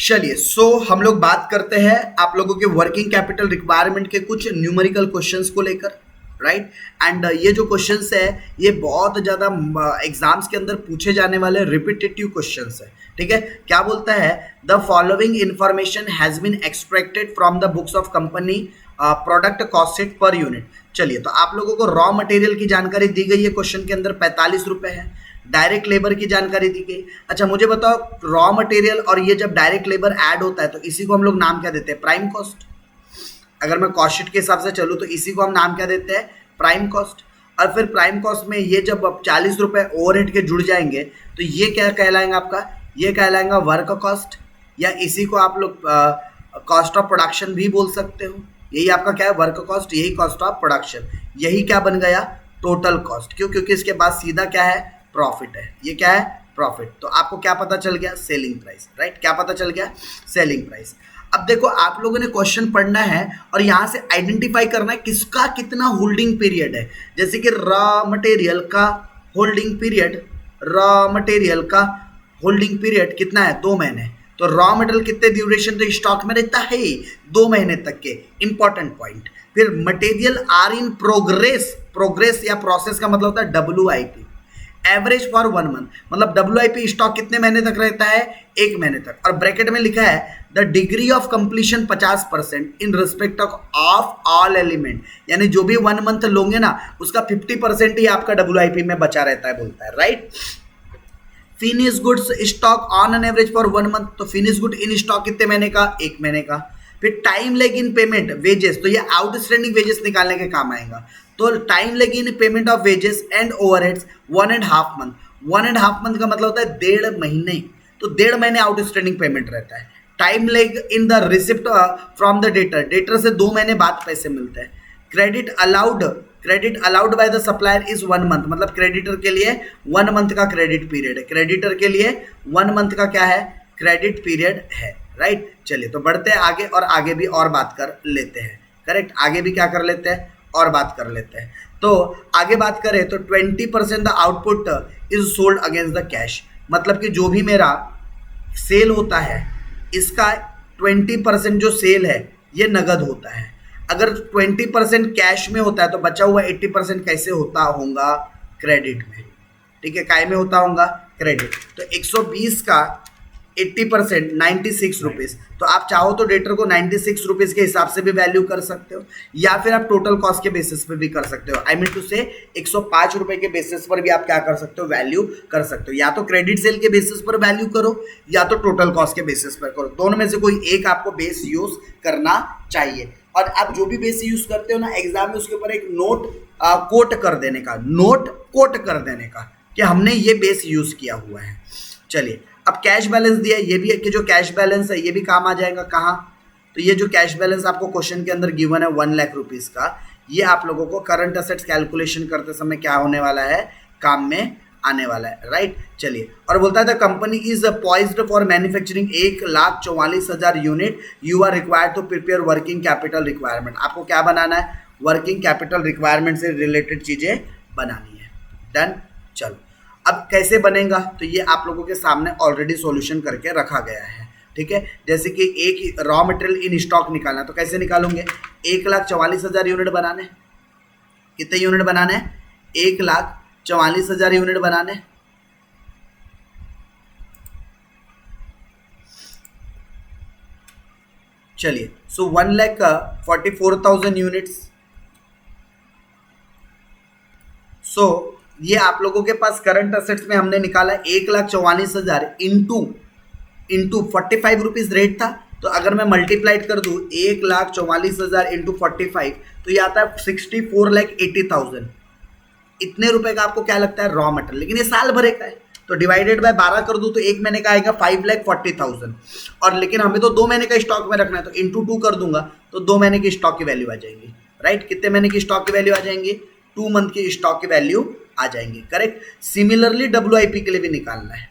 चलिए हम लोग बात करते हैं आप लोगों के वर्किंग कैपिटल रिक्वायरमेंट के कुछ न्यूमेरिकल क्वेश्चंस को लेकर, राइट। एंड ये जो क्वेश्चंस है ये बहुत ज़्यादा एग्जाम्स के अंदर पूछे जाने वाले रिपीटेटिव क्वेश्चंस है, ठीक है। क्या बोलता है, the following information has been extracted from the books of company product costed per unit. चलिए, तो आप लोगों को रॉ मटेरियल की जानकारी दी गई है, क्वेश्चन के अंदर 45 रुपये है। डायरेक्ट लेबर की जानकारी दी गई। अच्छा मुझे बताओ, रॉ मटेरियल और ये जब डायरेक्ट लेबर ऐड होता है तो इसी को हम लोग नाम क्या देते हैं, प्राइम कॉस्ट। अगर मैं कॉस्ट शीट के हिसाब से चलूँ तो इसी को हम नाम क्या देते हैं, प्राइम कॉस्ट। और फिर प्राइम कॉस्ट में ये जब 40 रुपये ओवरहेड के जुड़ जाएंगे तो ये क्या कहलाएंगे आपका, ये कहलाएंगा वर्क कॉस्ट, या इसी को आप लोग कॉस्ट ऑफ प्रोडक्शन भी बोल सकते हो। यही आपका क्या है, वर्क कॉस्ट, यही कॉस्ट ऑफ प्रोडक्शन, यही क्या बन गया, टोटल कॉस्ट। क्यों, क्योंकि इसके बाद सीधा क्या है, प्रॉफिट है। ये क्या है, प्रॉफिट। तो आपको क्या पता चल गया, सेलिंग प्राइस, राइट। क्या पता चल गया, सेलिंग प्राइस। अब देखो आप लोगों ने क्वेश्चन पढ़ना है और यहाँ से आइडेंटिफाई करना है किसका कितना होल्डिंग पीरियड है। जैसे कि रॉ मटेरियल का होल्डिंग पीरियड, रॉ मटेरियल का होल्डिंग पीरियड कितना है, 2 महीने। तो रॉ मटेरियल कितने ड्यूरेशन तक स्टॉक में रहता है, 2 महीने तक के, इंपॉर्टेंट पॉइंट। फिर material are in progress, progress या प्रोसेस का मतलब होता है WIP, एवरेज फॉर 1 मंथ, मतलब WIP स्टॉक कितने महीने तक रहता है, 1 महीने तक। और ब्रैकेट में लिखा है the degree of completion 50% in respect of all element, यानी जो भी 1 मंथ लोगे ना उसका 50% ही आपका WIP में बचा रहता है, बोलता है, right. Finish goods stock on an average for 1 month, तो फिनिश गुड इन स्टॉक कितने महीने का, 1 महीने का। फिर time leg in payment wages, तो ये आउटस्टैंडिंग वेजेस निकालने के काम आएगा। तो time leg in payment of wages and overheads 1.5 month, 1.5 month का मतलब होता है 1.5 महीने, तो 1.5 महीने आउटस्टैंडिंग पेमेंट रहता है। Time leg in the receipt from the debtor, debtor से 2 महीने बाद पैसे मिलते हैं। Credit allowed by the supplier is 1 month, मतलब क्रेडिटर के लिए 1 मंथ का क्रेडिट पीरियड है, क्रेडिटर के लिए 1 मंथ का क्या है, क्रेडिट पीरियड है, राइट। चलिए तो बढ़ते हैं आगे और आगे भी और बात कर लेते हैं, करेक्ट। आगे भी क्या कर लेते हैं, और बात कर लेते हैं। तो आगे बात करें तो 20% the output is sold against the cash, मतलब कि जो भी मेरा सेल होता है इसका 20% जो सेल है ये नगद होता है। अगर 20% कैश में होता है तो बचा हुआ 80% कैसे होता होगा, क्रेडिट में, ठीक है। काय में होता होगा, क्रेडिट। तो 120 का 80% 96 रुपीज़, तो आप चाहो तो डेटर को 96 रुपीज़ के हिसाब से भी वैल्यू कर सकते हो, या फिर आप टोटल कॉस्ट के बेसिस पे भी कर सकते हो। आई मीन टू से 105 रुपये के बेसिस पर भी आप क्या कर सकते हो, वैल्यू कर सकते हो। या तो क्रेडिट सेल के बेसिस पर वैल्यू करो या तो टोटल कॉस्ट के बेसिस पर करो, दोनों में से कोई एक आपको बेस यूज करना चाहिए। और आप जो भी बेस यूज करते हो ना एग्जाम में, उसके ऊपर एक नोट कोट कर देने का, नोट कोट कर देने का कि हमने ये बेस यूज किया हुआ है। चलिए अब कैश बैलेंस दिया है, ये भी है कि जो कैश बैलेंस है ये भी काम आ जाएगा कहाँ, तो ये जो कैश बैलेंस आपको क्वेश्चन के अंदर गिवन है 1 लाख रुपीज़ का, ये आप लोगों को करंट असेट्स कैलकुलेशन करते समय क्या होने वाला है, काम में आने वाला है, राइट। चलिए, और बोलता है the company is poised for manufacturing 1,44,000 unit, you are required to prepare working capital requirement. आपको क्या बनाना है, वर्किंग कैपिटल रिक्वायरमेंट से रिलेटेड चीज़ें बनानी है। डन। चलो अब कैसे बनेगा, तो ये आप लोगों के सामने ऑलरेडी सॉल्यूशन करके रखा गया है, ठीक है। जैसे कि एक रॉ मटेरियल इन स्टॉक निकालना, तो कैसे निकालोगे, 1,44,000 यूनिट बनाने, कितने यूनिट बनाने, 1,44,000 यूनिट बनाने। चलिए, सो 1,44,000 यूनिट्स। सो ये आप लोगों के पास करंट असेट्स में हमने निकाला 1,44,000 इंटू 45 रुपीज़ रेट था, तो अगर मैं मल्टीप्लाइड कर दूँ 1,44,000 इंटू 45, तो ये आता है 64,80,000। इतने रुपए का आपको क्या लगता है, रॉ मटेरियल, लेकिन ये साल भरे का है, तो डिवाइडेड बाय 12 कर दूँ तो 1 महीने का आएगा 5,40,000। और लेकिन हमें तो 2 महीने का स्टॉक में रखना है, तो इंटू 2 कर दूंगा तो 2 महीने की स्टॉक की वैल्यू आ जाएगी, राइट। कितने महीने की स्टॉक की वैल्यू आ जाएंगी, 2 मंथ की स्टॉक की वैल्यू आ जाएंगी, करेक्ट। सिमिलरली WIP के लिए भी निकालना है।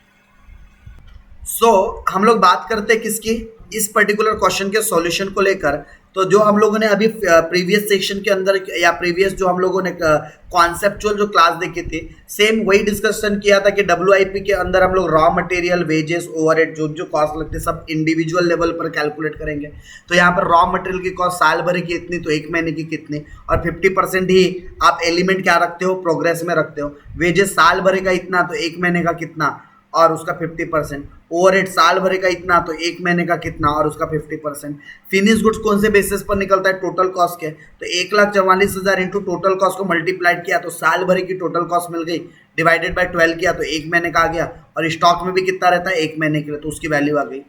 हम लोग बात करते हैं किसकी, इस पर्टिकुलर क्वेश्चन के सॉल्यूशन को लेकर, तो जो हम लोगों ने अभी प्रीवियस सेक्शन के अंदर या प्रीवियस जो हम लोगों ने कॉन्सेप्चुअल जो क्लास देखी थी, सेम वही डिस्कशन किया था कि WIP के अंदर हम लोग रॉ मटेरियल, वेजेस, ओवरहेड जो जो कॉस्ट लगते हैं सब इंडिविजुअल लेवल पर कैलकुलेट करेंगे। तो यहाँ पर रॉ मटेरियल की कॉस्ट साल भर की इतनी, तो एक महीने की कितनी, और 50% ही आप एलिमेंट क्या रखते हो, प्रोग्रेस में रखते हो। वेजेस साल भर का इतना, तो एक महीने का कितना और उसका 50%। ओवरहेड साल भरे का इतना, तो एक महीने का कितना और उसका 50%। फिनिश गुड्स कौन से बेसिस पर निकलता है, टोटल कॉस्ट के, तो 1,44,000 इंटू टोटल कॉस्ट को मल्टीप्लाइड किया तो साल भरे की टोटल कॉस्ट मिल गई, डिवाइडेड बाय 12 किया तो एक महीने का आ गया, और स्टॉक में भी कितना रहता है, एक महीने के लिए, तो उसकी वैल्यू आ गई।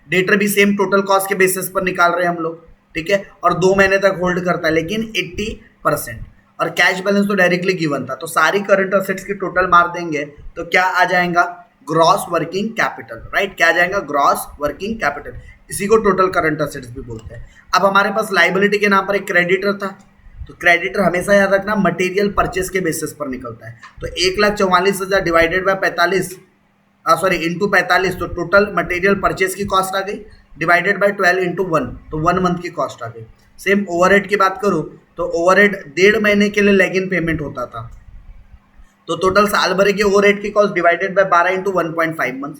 डेटर भी सेम टोटल कॉस्ट के बेसिस पर निकाल रहे हैं हम लोग, ठीक है, और 2 महीने तक होल्ड करता है लेकिन 80%। और कैश बैलेंस तो डायरेक्टली गिवन था, तो सारी करंट असेट्स की टोटल मार देंगे तो क्या आ जाएगा, ग्रॉस वर्किंग कैपिटल, राइट, क्या आ जाएगा, ग्रॉस वर्किंग कैपिटल। इसी को टोटल करंट असेट्स भी बोलते हैं। अब हमारे पास लाइबिलिटी के नाम पर एक क्रेडिटर था, तो क्रेडिटर हमेशा याद रखना मटेरियल परचेस के बेसिस पर निकलता है। तो 1,44,000 डिवाइडेड बाय 45, इंटू 45, तो टोटल मटेरियल परचेस की कॉस्ट आ गई, डिवाइडेड बाय 12 इंटू 1, तो 1 मंथ की कॉस्ट आ गई। सेम ओवरहेड की बात करूँ तो ओवरहेड 1.5 महीने के लिए लैग इन पेमेंट होता था, तो टोटल साल भरे के ओवरहेड की cost divided by 12 into 1.5 month.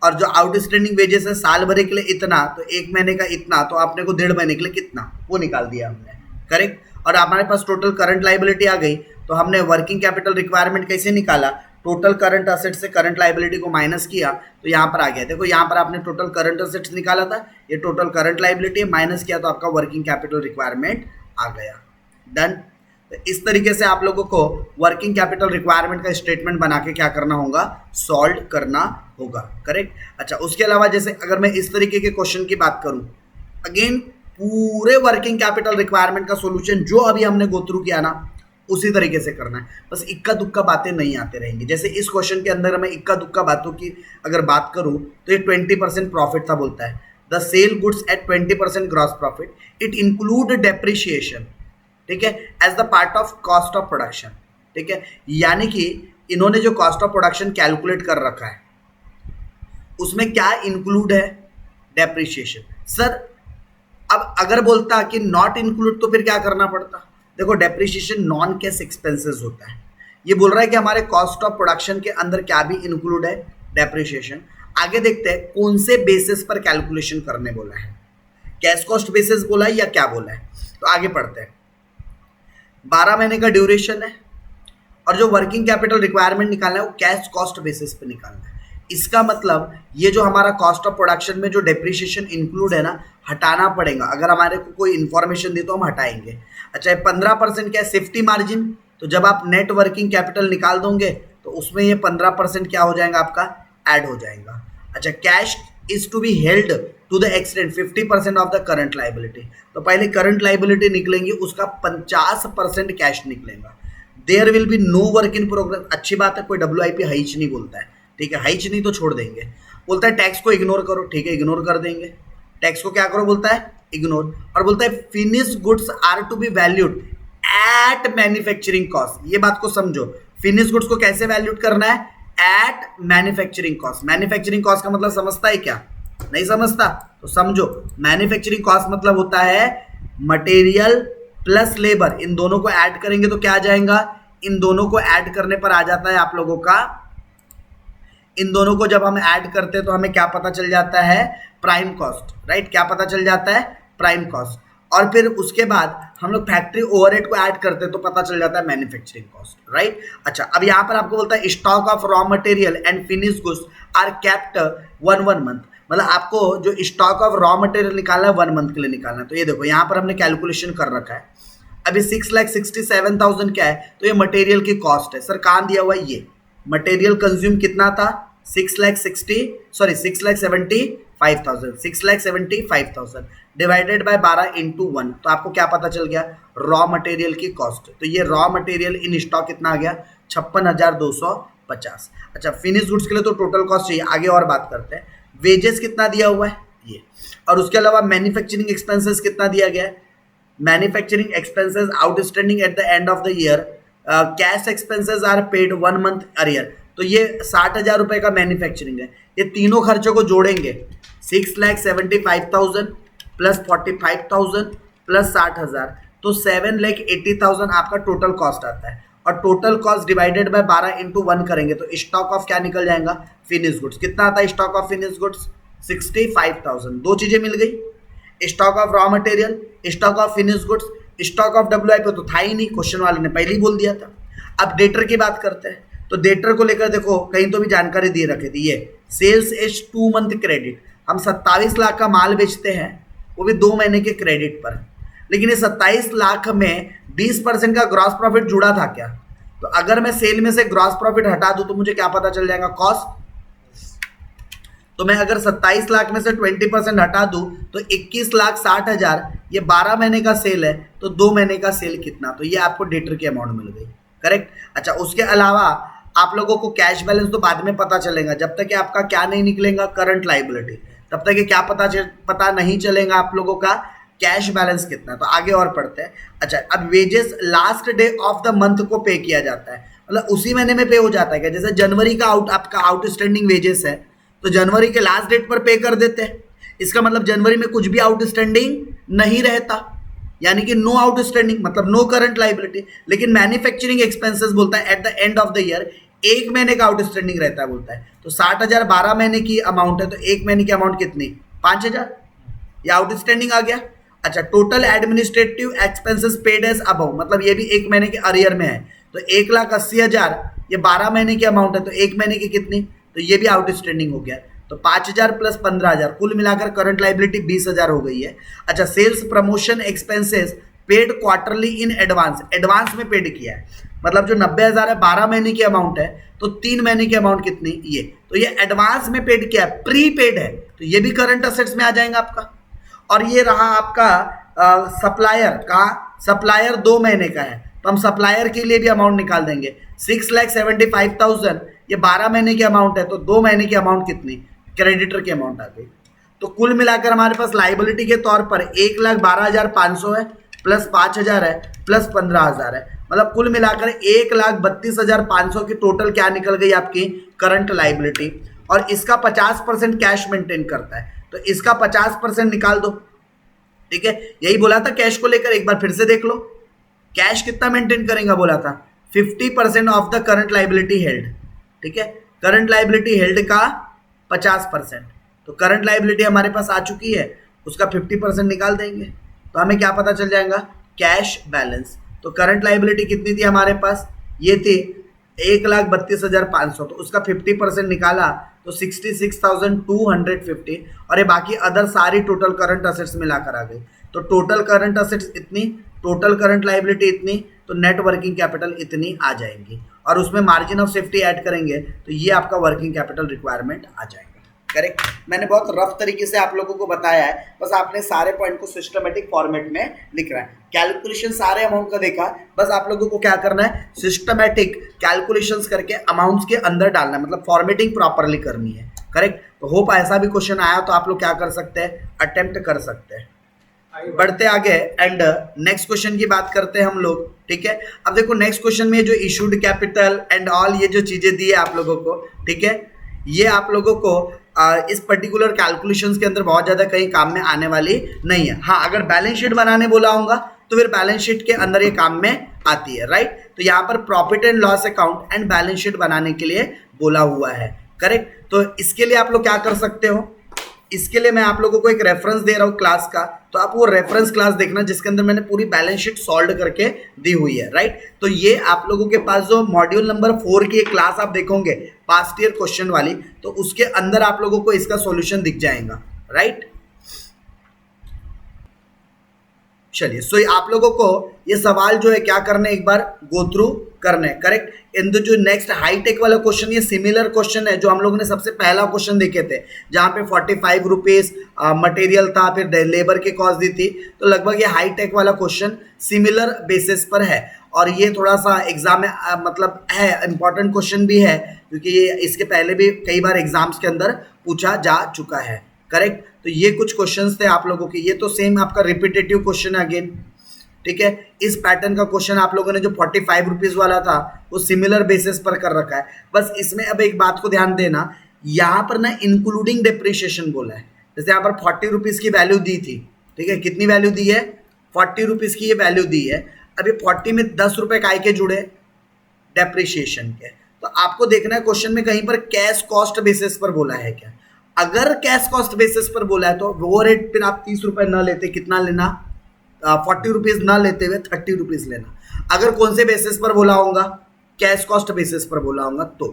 और जो आउटस्टैंडिंग वेजेस है साल भरे के लिए इतना, तो एक महीने का इतना, तो आपने को 1.5 महीने के लिए कितना, वो निकाल दिया हमने, करेक्ट। और हमारे पास टोटल करंट लाइबिलिटी आ गई, तो हमने वर्किंग कैपिटल रिक्वायरमेंट कैसे निकाला, टोटल करंट असेट से करंट लाइबिलिटी को माइनस किया तो यहाँ पर आ गया। देखो यहाँ पर आपने टोटल करंट असेट्स निकाला था, ये टोटल करंट लाइबिलिटी है, माइनस किया तो आपका वर्किंग कैपिटल रिक्वायरमेंट आ गया। डन। तो इस तरीके से आप लोगों को वर्किंग कैपिटल रिक्वायरमेंट का स्टेटमेंट बना के क्या करना होगा, सॉल्व करना होगा, करेक्ट। अच्छा, उसके अलावा जैसे अगर मैं इस तरीके के क्वेश्चन की बात करूं, अगेन पूरे वर्किंग कैपिटल रिक्वायरमेंट का सॉल्यूशन जो अभी हमने गो थ्रू किया ना, उसी तरीके से करना है, बस इक्का दुक्का बातें नहीं आते रहेंगी। जैसे इस क्वेश्चन के अंदर मैं इक्का दुक्का बातों की अगर बात करूं तो ये 20% प्रॉफिट था, बोलता है the sale goods at 20% gross profit, it include depreciation, ठीक है, as the part of cost of production, ठीक है। यानी कि इन्होंने जो कॉस्ट ऑफ प्रोडक्शन कैलकुलेट कर रखा है उसमें क्या इंक्लूड है, डेप्रिशिएशन। सर अब अगर बोलता कि नॉट इंक्लूड तो फिर क्या करना पड़ता, देखो डेप्रिशिएशन नॉन कैश एक्सपेंसेस होता है, ये बोल रहा है कि हमारे कॉस्ट ऑफ प्रोडक्शन के अंदर क्या भी इंक्लूड है, डेप्रिशिएशन। आगे देखते हैं कौन से बेसिस पर कैलकुलेशन करने बोला है, कैश कॉस्ट बेसिस बोला है या क्या बोला है, तो आगे पढ़ते हैं। 12 महीने का ड्यूरेशन है और जो वर्किंग कैपिटल रिक्वायरमेंट निकालना है वो कैश कॉस्ट बेसिस पे निकालना है। इसका मतलब ये जो हमारा कॉस्ट ऑफ प्रोडक्शन में जो डेप्रिशिएशन इंक्लूड है ना, हटाना पड़ेगा। अगर हमारे को कोई इन्फॉर्मेशन दी तो हम हटाएंगे। अच्छा, 15% क्या है, सेफ्टी मार्जिन, तो जब आप नेट वर्किंग कैपिटल निकाल दोगे तो उसमें ये 15% क्या हो जाएगा, आपका ऐड हो जाएगा। अच्छा, cash is to be held to the extent 50% of the current liability, तो पहले करंट लाइबिलिटी निकलेंगी, उसका 50% कैश निकलेगा। There will be no work in progress, अच्छी बात है, कोई WIP हाइच नहीं बोलता है, ठीक है, हाइच नहीं तो छोड़ देंगे। बोलता है टैक्स को इग्नोर करो, ठीक है, इग्नोर कर देंगे। टैक्स को क्या करो, बोलता है इग्नोर। और बोलता है finish goods are to be valued at manufacturing cost, ये बात को समझो, फिनिश गुड्स को कैसे वैल्यूड करना है, at manufacturing cost. Manufacturing cost का मतलब समझता है क्या, नहीं समझता तो समझो। मैन्युफैक्चरिंग कॉस्ट मतलब होता है मटेरियल प्लस लेबर, इन दोनों को ऐड करेंगे तो क्या आ जाएगा, इन दोनों को ऐड करने पर आ जाता है आप लोगों का, इन दोनों को जब हम ऐड करते हैं तो हमें क्या पता चल जाता है, प्राइम कॉस्ट, राइट, क्या पता चल जाता है, प्राइम कॉस्ट। और फिर उसके बाद हम लोग फैक्ट्री ओवरहेड को ऐड करते हैं तो पता चल जाता है मैन्युफैक्चरिंग कॉस्ट, राइट। अच्छा, अब यहाँ पर आपको बोलता है stock of raw material and finish goods are kept 1 month, मतलब आपको जो स्टॉक ऑफ रॉ मटेरियल निकालना है 1 मंथ के लिए निकालना है। तो ये देखो यहाँ पर हमने कैलकुलेशन कर रखा है। अभी 6,67,000 क्या है, तो ये मटेरियल की कॉस्ट है। सर कहाँ दिया हुआ है, ये मटेरियल कंज्यूम कितना था, 6,75,000 डिवाइडेड बाय 12 इंटू 1, तो आपको क्या पता चल गया, रॉ मटेरियल की कॉस्ट। तो ये रॉ मटेरियल इन स्टॉक कितना आ गया, 56,250। अच्छा, फिनिश गुड्स के लिए तो टोटल कॉस्ट चाहिए, आगे और बात करते हैं। वेजेस कितना दिया हुआ है ये, और उसके अलावा मैन्युफैक्चरिंग एक्सपेंसेस कितना दिया गया है, manufacturing expenses outstanding at the end of the year, cash expenses are paid 1 month earlier, तो ये 60,000 रुपए का मैन्युफैक्चरिंग है। ये तीनों खर्चों को जोड़ेंगे, 6,75,000 प्लस 45,000 प्लस 60,000, तो 7,80,000 आपका टोटल कॉस्ट आता है। और total cost divided by 12 into 1 करेंगे तो स्टॉक ऑफ क्या निकल जाएगा, फिनिश गुड्स। कितना आता है स्टॉक ऑफ फिनिश गुड्स, 65,000। दो चीजें मिल गई, stock of raw material, stock of finish goods. Stock of WIP तो था ही नहीं, क्वेश्चन वाले ने पहले ही बोल दिया था। अब डेटर की बात करते हैं, तो डेटर को लेकर देखो कहीं तो भी जानकारी दिए रखे थी, ये सेल्स एज 2 मंथ क्रेडिट। हम 27 लाख का माल बेचते हैं, वो भी 2 महीने के क्रेडिट पर। लेकिन ये 27 लाख में 20% का ग्रॉस प्रॉफिट जुड़ा था क्या? तो अगर मैं सेल में से ग्रॉस प्रॉफिट हटा दूं तो मुझे क्या पता चल जाएगा, कॉस्ट। तो मैं अगर 27 लाख में से 20% हटा दूं तो 21,60,000, ये 12 महीने का सेल है, तो 2 महीने का सेल कितना, तो ये आपको डेटर की अमाउंट मिल गई, करेक्ट। अच्छा, उसके अलावा आप लोगों को कैश बैलेंस तो बाद में पता चलेगा, जब तक कि आपका क्या नहीं निकलेगा, करंट लाइबिलिटी, तब तक ये क्या पता नहीं चलेगा आप लोगों का कैश बैलेंस कितना। तो आगे और पढ़ते हैं। अच्छा, अब wages last day of the month को पे किया जाता है, मतलब उसी महीने में पे हो जाता है क्या? जैसे जनवरी का आपका आउटस्टैंडिंग वेजेस है, तो जनवरी के लास्ट डेट पर पे कर देते हैं। इसका मतलब जनवरी में कुछ भी आउटस्टैंडिंग नहीं रहता, यानी कि नो आउटस्टैंडिंग, मतलब नो करंट लाइबिलिटी। लेकिन मैन्युफैक्चरिंग एक्सपेंसेस बोलता है eight the end of the year 1 महीने का आउटस्टैंडिंग रहता है, बोलता है। तो 60,000 12 महीने की अमाउंट है, तो 1 महीने की अमाउंट कितनी, 5,000, ये आउटस्टैंडिंग आ गया। अच्छा, total administrative expenses paid as above, मतलब ये भी 1 महीने के अरियर में है, तो 1,80,000, ये 12 महीने की अमाउंट है, तो 1 महीने की कितनी, तो ये भी आउटस्टैंडिंग हो गया। तो 5,000 प्लस 15,000, कुल मिलाकर करंट लाइबिलिटी 20,000 हो गई है। अच्छा, sales promotion expenses paid quarterly in advance, advance में पेड किया है, मतलब जो 90,000 है 12 महीने की अमाउंट है, तो 3 महीने की अमाउंट कितनी, ये, तो ये एडवांस में पेड किया है, प्री पेड है, तो ये भी करंट असेट्स में आ जाएगा आपका। और ये रहा आपका सप्लायर का, सप्लायर 2 महीने का है, तो हम सप्लायर के लिए भी अमाउंट निकाल देंगे, 6,75,000, ये 12 महीने की अमाउंट है, तो 2 महीने की अमाउंट कितनी, क्रेडिटर की अमाउंट आ गई। तो कुल मिलाकर हमारे पास लाइबिलिटी के तौर पर 1,12,500 है, प्लस 5,000 है, प्लस 15,000 है, मतलब कुल मिलाकर 1,32,500 की टोटल क्या निकल गई आपकी करंट लाइबिलिटी। और इसका 50% कैश मेंटेन करता है, तो इसका 50% निकाल दो, ठीक है। यही बोला था कैश को लेकर, एक बार फिर से देख लो, कैश कितना मेंटेन करेगा बोला था, 50% of the current liability held, ठीक है। करंट लाइबिलिटी हेल्ड का 50%, तो करंट लाइबिलिटी हमारे पास आ चुकी है, उसका 50% निकाल देंगे, तो हमें क्या पता चल जाएगा, कैश बैलेंस। तो करंट लाइबिलिटी कितनी थी हमारे पास, ये थी 1,32,500, तो उसका 50% निकाला तो 66,250, और ये बाकी अदर सारी टोटल करंट असेट्स मिलाकर आ गई। तो टोटल करंट असेट्स इतनी, टोटल करंट लाइबिलिटी इतनी, तो नेट वर्किंग कैपिटल इतनी आ जाएंगी, और उसमें मार्जिन ऑफ सेफ्टी ऐड करेंगे तो ये आपका वर्किंग कैपिटल रिक्वायरमेंट आ जाएगा, करेक्ट। मैंने बहुत रफ तरीके से आप लोगों को बताया है, बस आपने सारे पॉइंट को सिस्टमेटिक फॉर्मेट में लिखना है। कैलकुलेशन सारे अमाउंट का देखा, बस आप लोगों को क्या करना है, सिस्टमेटिक कैलकुलेशंस करके अमाउंट्स के अंदर डालना है, मतलब फॉर्मेटिंग प्रॉपरली करनी है, करेक्ट। तो होप ऐसा भी क्वेश्चन आया तो आप लोग क्या कर सकते हैं, अटेम्प्ट कर सकते हैं। बढ़ते आगे एंड नेक्स्ट क्वेश्चन की बात करते हैं हम लोग, ठीक है। अब देखो नेक्स्ट क्वेश्चन में जो इशूड कैपिटल एंड ऑल ये जो चीजें दी है आप लोगों को, ठीक है, ये आप लोगों को इस पर्टिकुलर कैलकुलेशंस के अंदर बहुत ज़्यादा कहीं काम में आने वाली नहीं है। हाँ, अगर बैलेंस शीट बनाने बोला होगा तो फिर बैलेंस शीट के अंदर ये काम में आती है, राइट। तो यहाँ पर profit and loss account and balance sheet बनाने के लिए बोला हुआ है, करेक्ट। तो इसके लिए आप लोग क्या कर सकते हो, इसके लिए मैं आप लोगों को एक रेफरेंस दे रहा हूँ क्लास का, तो आप वो रेफरेंस क्लास देखना जिसके अंदर मैंने पूरी बैलेंस शीट सॉल्व करके दी हुई है, राइट। तो ये आप लोगों के पास जो मॉड्यूल नंबर 4 की एक क्लास आप देखोगे पास्ट ईयर क्वेश्चन वाली, तो उसके अंदर आप लोगों को इसका सॉल्यूशन दिख जाएगा, राइट। चलिए, सो आप लोगों को ये सवाल जो है क्या करने, एक बार गो थ्रू करने, करेक्ट। इन जो नेक्स्ट हाईटेक वाला क्वेश्चन, ये सिमिलर क्वेश्चन है जो हम लोगों ने सबसे पहला क्वेश्चन देखे थे, जहाँ पे 45 रुपीज मटेरियल था, फिर लेबर की कॉस्ट दी थी। तो लगभग ये हाईटेक वाला क्वेश्चन सिमिलर बेसिस पर है, और ये थोड़ा सा एग्जाम में मतलब है इंपॉर्टेंट क्वेश्चन भी है, क्योंकि ये इसके पहले भी कई बार एग्जाम्स के अंदर पूछा जा चुका है, करेक्ट। तो ये कुछ क्वेश्चंस थे आप लोगों के, ये तो सेम आपका रिपीटेटिव क्वेश्चन है अगेन, ठीक है। इस पैटर्न का क्वेश्चन आप लोगों ने जो 45 रुपीज वाला था वो सिमिलर बेसिस पर कर रखा है। बस इसमें अब एक बात को ध्यान देना, यहाँ पर ना इंक्लूडिंग डिप्रिशिएशन बोला है। जैसे यहाँ पर 40 रुपीज की वैल्यू दी थी, ठीक है, कितनी वैल्यू दी है, ₹40 की ये वैल्यू दी है। अभी 40 में 10 रुपए काय के जुड़े, डेप्रिसिएशन के। तो आपको देखना है क्वेश्चन में कहीं पर कैश कॉस्ट बेसिस पर बोला है क्या। अगर कैश कॉस्ट बेसिस पर बोला है तो ओवरहेड फिर आप 30 रुपए न लेते, कितना लेना, 40 रुपीज न लेते हुए 30 रुपीज लेना। अगर कौन से बेसिस पर बोला होगा, कैश कॉस्ट बेसिस पर बोला होगा तो,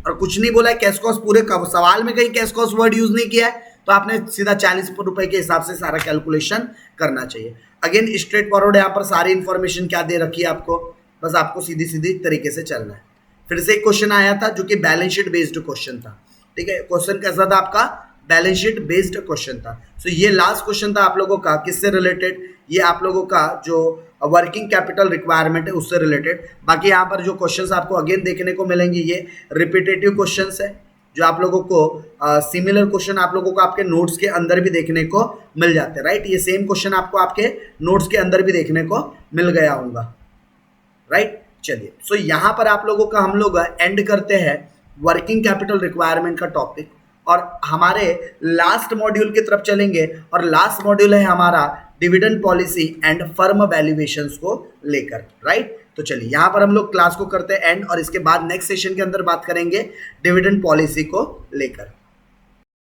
और कुछ नहीं बोला है कैश कॉस्ट, पूरे सवाल में कहीं कैश कॉस्ट वर्ड यूज नहीं किया है, तो आपने सीधा 40 रुपए के हिसाब से सारा कैलकुलेशन करना चाहिए। अगेन स्ट्रेट फॉरवर्ड, यहाँ पर सारी इंफॉर्मेशन क्या दे रखी है आपको, बस आपको सीधी सीधी तरीके से चलना है। फिर से एक क्वेश्चन आया था जो कि बैलेंस शीट बेस्ड क्वेश्चन था, ठीक है। क्वेश्चन कैसा था आपका, बैलेंस शीट बेस्ड क्वेश्चन था। सो ये लास्ट क्वेश्चन था आप लोगों का, किससे रिलेटेड, ये आप लोगों का जो वर्किंग कैपिटल रिक्वायरमेंट है उससे रिलेटेड। बाकी यहाँ पर जो क्वेश्चंस आपको अगेन देखने को मिलेंगे ये रिपीटेटिव क्वेश्चंस है, जो आप लोगों को सिमिलर क्वेश्चन आप लोगों को आपके नोट्स के अंदर भी देखने को मिल जाते हैं, राइट। ये सेम क्वेश्चन आपको आपके नोट्स के अंदर भी देखने को मिल गया होगा, राइट। चलिए, सो यहाँ पर आप लोगों का हम लोग एंड करते हैं वर्किंग कैपिटल रिक्वायरमेंट का टॉपिक, और हमारे लास्ट मॉड्यूल की तरफ चलेंगे। और लास्ट मॉड्यूल है हमारा dividend policy and firm valuations को लेकर, राइट। तो चलिए यहाँ पर हम लोग क्लास को करते हैं एंड, और इसके बाद नेक्स्ट सेशन के अंदर बात करेंगे डिविडेंड पॉलिसी को लेकर।